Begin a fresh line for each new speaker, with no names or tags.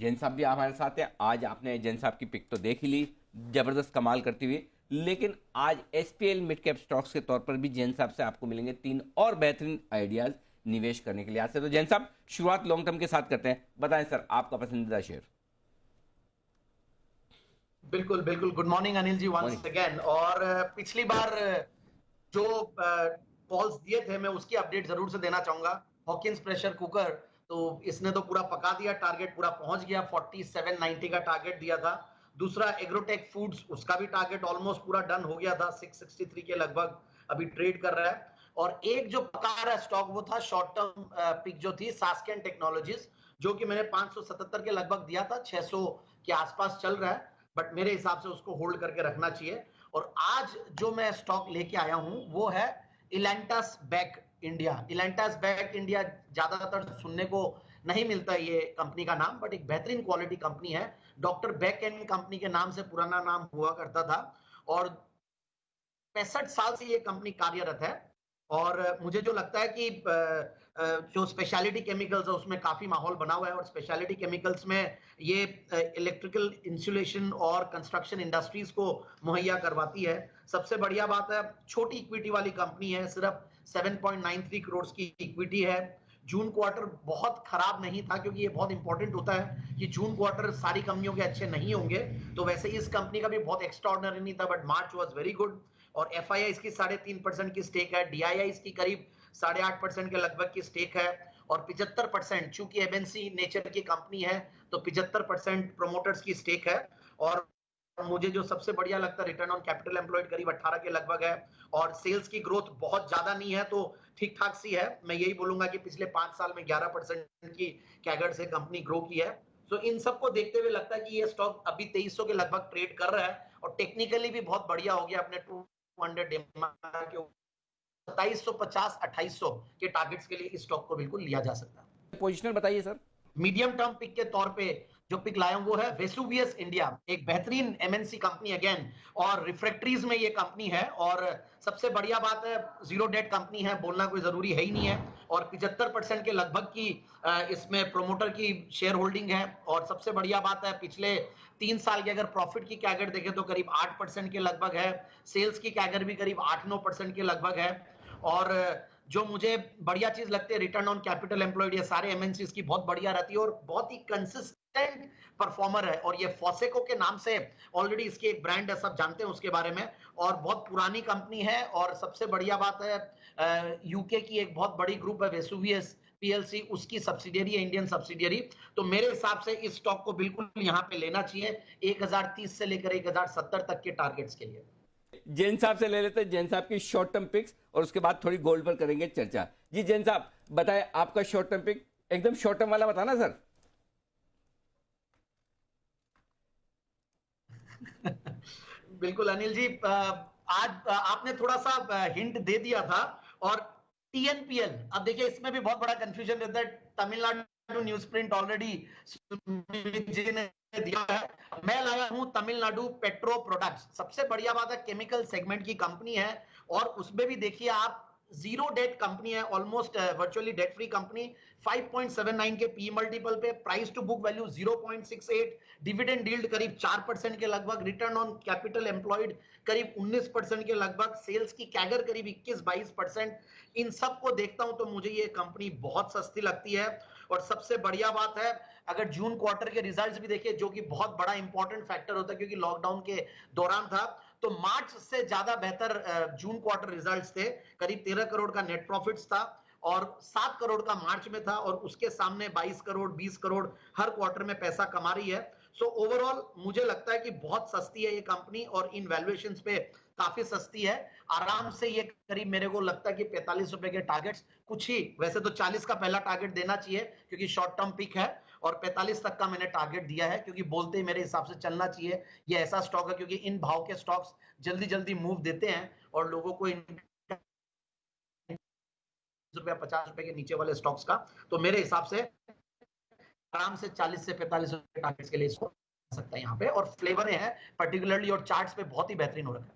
जैन साहब भी हमारे साथ हैं। आज आपने जैन साहब की पिक तो देख ही ली, जबरदस्त कमाल करती हुई, लेकिन आज एसपीएल मिड कैप स्टॉक्स के तौर पर भी जैन साहब से आपको मिलेंगे 3 और बेहतरीन आइडियाज निवेश करने के लिए। आज से तो जैन साहब शुरुआत लॉन्ग टर्म के साथ करते हैं, बताएं सर आपका पसंदीदा शेयर।
बिल्कुल बिल्कुल, good morning Anil ji once
morning.
Again. और पिछली बार जो कॉल्स दिए थे मैं उसकी अपडेट जरूर से देना चाहूंगा। हॉकिंस प्रेशर कुकर, तो इसने तो पूरा पका दिया, टारगेट पूरा पहुंच गया, 4790 का टारगेट दिया था। दूसरा एग्रोटेक फूड्स, उसका भी टारगेट ऑलमोस्ट पूरा डन हो गया था, 663 के लगभग अभी ट्रेड कर रहा है। और एक जो पका रहा है स्टॉक वो था शॉर्ट टर्म पिक जो थी सास्केन टेक्नोलॉजीज, जो कि मैंने 577 के लगभग दिया था, 600 के आसपास चल रहा है, बट मेरे हिसाब से उसको होल्ड करके रखना चाहिए। और आज जो मैं स्टॉक लेके आया हूं वो है इलेंटास बैक इंडिया। इलेंटास बैक इंडिया ज्यादातर सुनने को नहीं मिलता ये कंपनी का नाम, बट एक बेहतरीन क्वालिटी कंपनी है। डॉक्टर बैक एंड कंपनी के नाम से पुराना नाम हुआ करता था, और 65 साल से ये कंपनी कार्यरत है। और मुझे जो लगता है कि जो स्पेशलिटी केमिकल्स है उसमें काफी माहौल बना हुआ है, और स्पेशलिटी केमिकल्स में ये इलेक्ट्रिकल इंसुलेशन और कंस्ट्रक्शन इंडस्ट्रीज को मुहैया करवाती है। सबसे बढ़िया बात है, छोटी इक्विटी वाली कंपनी है, सिर्फ 7.93 करोड़ की इक्विटी है। जून क्वार्टर बहुत खराब नहीं था, क्योंकि ये बहुत इंपॉर्टेंट होता है कि जून क्वार्टर सारी कंपनियों के अच्छे नहीं होंगे, तो वैसे इस कंपनी का भी बहुत एक्स्ट्राऑर्डिनरी नहीं था, but March was very good. और एफआईआई इसकी 3.5% की स्टेक है, डीआईआई इसकी करीब 8.5% के लगभग की स्टेक है, और 75%, चूंकि एमएनसी नेचर की कंपनी है तो 75% प्रोमोटर्स की स्टेक है। और मुझे जो सबसे बढ़िया लगता है, रिटर्न ऑन कैपिटल एम्प्लॉयड करीब 18 के लगभग है, और सेल्स की ग्रोथ बहुत ज्यादा नहीं है, तो ठीक ठाक सी है। मैं यही बोलूंगा कि पिछले 5 साल में 11% की कैगर से कंपनी ग्रो की है। तो इन सबको देखते हुए लगता है कि ये स्टॉक अभी 2300 के लगभग ट्रेड कर रहा है, और टेक्निकली भी बहुत बढ़िया हो गया अपने 200 के 2750 2800 के टारगेट्स के लिए इस स्टॉक को बिल्कुल लिया जा सकता है।
पोजिशनर बताइए सर।
मीडियम टर्म पिक के तौर पे जो पिक लाया हूं वो है वेसुवियस इंडिया, एक बेहतरीन एमएनसी कंपनी अगेन, और रिफ्रैक्टरीज में ये कंपनी है। और सबसे बढ़िया बात है, जीरो डेट कंपनी है, बोलना कोई जरूरी है ही नहीं है, और 75% के लगभग की इसमें प्रोमोटर की शेयर होल्डिंग है। और सबसे बढ़िया बात है, पिछले 3 साल के अगर प्रॉफिट की कैगर देखें तो करीब 8% के लगभग है, सेल्स की कैगर भी करीब 8-9% के लगभग है। और जो मुझे बढ़िया चीज लगती है, रिटर्न ऑन कैपिटल एम्प्लॉयड, ये सारे एमएनसीज की बहुत बढ़िया रहती है, और बहुत ही कंसिस्टेंट परफॉर्मर है। और ये फॉसेको के नाम से ऑलरेडी इसकी एक ब्रांड है, सब जानते हैं उसके बारे में, और बहुत पुरानी कंपनी है। और सबसे बढ़िया बात है, यूके की एक बहुत बड़ी ग्रुप है वेसुवियस पीएलसी, उसकी सब्सिडियरी है, इंडियन सब्सिडियरी। तो मेरे हिसाब से इस स्टॉक को बिल्कुल यहाँ पे लेना चाहिए 1030 से लेकर 1070 तक के टारगेट्स के लिए।
जैन साहब से ले लेते हैं जैन साहब की शॉर्ट टर्म पिक्स, और उसके बाद थोड़ी गोल्ड पर करेंगे चर्चा। जी जैन साहब बताएं आपका शॉर्ट टर्म पिक, एकदम शॉर्ट टर्म वाला बताना सर।
बिल्कुल अनिल जी, आज आपने थोड़ा सा हिंट दे दिया था। और टीएनपीएल, अब देखिए इसमें भी बहुत बड़ा कंफ्यूजन रहता है। तमिलनाडु न्यूज प्रिंट ऑलरेडी जी ने दिया है, मैं लाया हूं तमिलनाडु पेट्रो प्रोडक्ट्स। सबसे बढ़िया बात है, केमिकल सेगमेंट की कंपनी है, और उसमें भी देखिए आप, जीरो डेट कंपनी है, almost virtually debt free company, 5.79 के पी मल्टीपल पे, price to book value 0.68, dividend yield करीब 4% के लगभग, रिटर्न ऑन कैपिटल एम्प्लॉयड करीब 19% के लगभग, सेल्स की कैगर करीब 21-22%। इन सब को देखता हूं तो मुझे ये कंपनी बहुत सस्ती लगती है। और सबसे बढ़िया बात है, अगर जून क्वार्टर के रिजल्ट्स भी देखिए, जो कि बहुत बड़ा इंपॉर्टेंट फैक्टर होता है क्योंकि लॉकडाउन के दौरान था, तो मार्च से ज्यादा बेहतर जून क्वार्टर रिजल्ट्स थे। करीब 13 करोड़ का नेट प्रॉफिट्स था, और 7 करोड़ का मार्च में था, और उसके सामने 22 करोड़ 20 करोड़ हर क्वार्टर में पैसा कमा रही है। सो ओवरऑल मुझे लगता है कि बहुत सस्ती है ये कंपनी, और इन वैल्यूएशंस पे काफी सस्ती है। आराम से ये करीब मेरे को लगता है कि 45 रुपए के टारगेट्स, कुछ ही, वैसे तो 40 का पहला टारगेट देना चाहिए क्योंकि शॉर्ट टर्म पिक है, और 45 तक का मैंने टारगेट दिया है, क्योंकि बोलते ही मेरे हिसाब से चलना चाहिए। ये ऐसा स्टॉक है, क्योंकि इन भाव के स्टॉक्स जल्दी जल्दी मूव देते हैं, और लोगों को इन रुपया 50 रुपए के नीचे वाले स्टॉक्स का, तो मेरे हिसाब से आराम से 40 से 45 रुपए टारगेट्स के लिए इसको सकता है यहाँ पे। और फ्लेवर है पर्टिकुलरली, और चार्ट्स पे बहुत ही बेहतरीन हो रखा है।